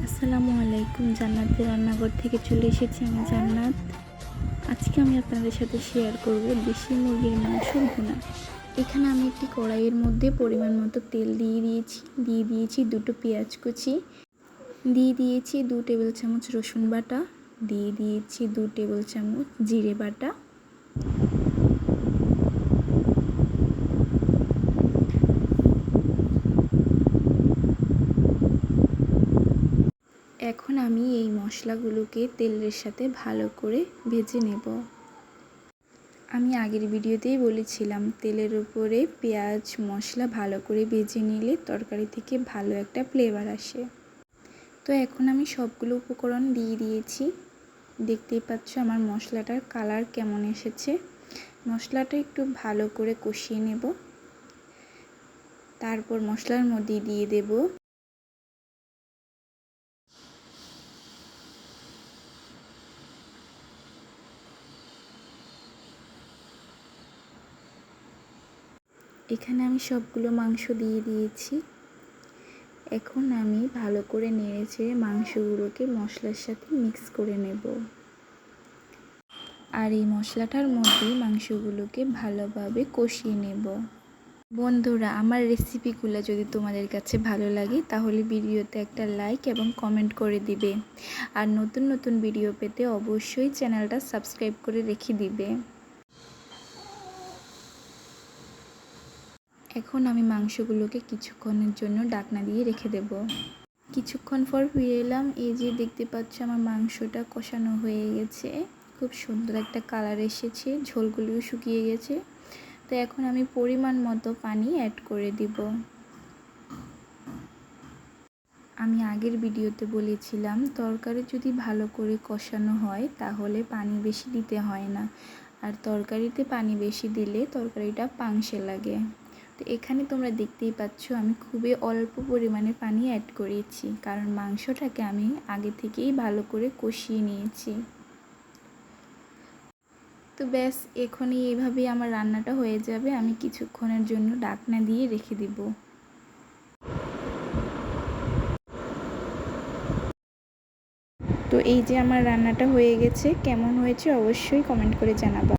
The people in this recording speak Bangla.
আসসালামু আলাইকুম। জান্নাতের রান্নাঘর থেকে চলে এসেছি আমি জান্নাত। আজকে আমি আপনাদের সাথে শেয়ার করব দেশি মুরগির মাংস ভুনা। এখানে আমি একটি কড়াইয়ের মধ্যে পরিমাণ মতো তেল দিয়ে দিয়েছি 2টো পেঁয়াজ কুচি, দিয়ে দিয়েছি 2 টেবিল চামচ রসুন বাটা, দিয়ে দিয়েছি 2 টেবিল চামচ জিরে বাটা, এখন আমি এই মশলাগুলোকে তেলের সাথে ভালো করে ভেজে নেব। আমি আগের ভিডিওতেই বলেছিলাম তেলের উপরে পেঁয়াজ মশলা ভালো করে ভেজে নিলে তরকারি থেকে ভালো একটা ফ্লেভার আসে। তো এখন আমি সবগুলো উপকরণ দিয়ে দিয়েছি। দেখতেই পাচ্ছ আমার মশলাটার কালার কেমন এসেছে। মশলাটা একটু ভালো করে কষিয়ে নেব। তারপর মশলার মধ্যে দিয়ে দেব এখানে আমি সবগুলো মাংস দিয়ে দিয়েছি। এখন আমি ভালো করে নেড়েচেড়ে মাংসগুলোকে মশলার সাথে মিক্স করে নেব। আর এই মশলাটার মধ্যে মাংসগুলোকে ভালোভাবে কষিয়ে নেব। বন্ধুরা, আমার রেসিপিগুলো যদি তোমাদের কাছে ভালো লাগে তাহলে ভিডিওতে একটা লাইক এবং কমেন্ট করে দিবে। আর নতুন নতুন ভিডিও পেতে অবশ্যই চ্যানেলটা সাবস্ক্রাইব করে রেখে দিবে। এখন আমি মাংসগুলোকে কিছুক্ষণের জন্য ঢাকনা দিয়ে রেখে দেব। কিছুক্ষণ পর ফিরে এলাম। এই যে দেখতে পাচ্ছ আমার মাংসটা কষানো হয়ে গেছে, খুব সুন্দর একটা কালার এসেছে, ঝোলগুলিও শুকিয়ে গেছে। তো এখন আমি পরিমাণ মতো পানি অ্যাড করে দিব। আমি আগের ভিডিওতে বলেছিলাম তরকারি যদি ভালো করে কষানো হয় তাহলে পানি বেশি দিতে হয় না, আর তরকারিতে পানি বেশি দিলে তরকারিটা পাংশে লাগে। তো এখানে তোমরা দেখতেই পাচ্ছ আমি খুবই অল্প পরিমাণে পানি অ্যাড করেছি, কারণ মাংসটাকে আমি আগে থেকেই ভালো করে কষিয়ে নিয়েছি। তো ব্যাস, এখনই এইভাবেই আমার রান্নাটা হয়ে যাবে। আমি কিছুক্ষণের জন্য ঢাকনা দিয়ে রেখে দিব। তো এই যে আমার রান্নাটা হয়ে গেছে, কেমন হয়েছে অবশ্যই কমেন্ট করে জানাবা।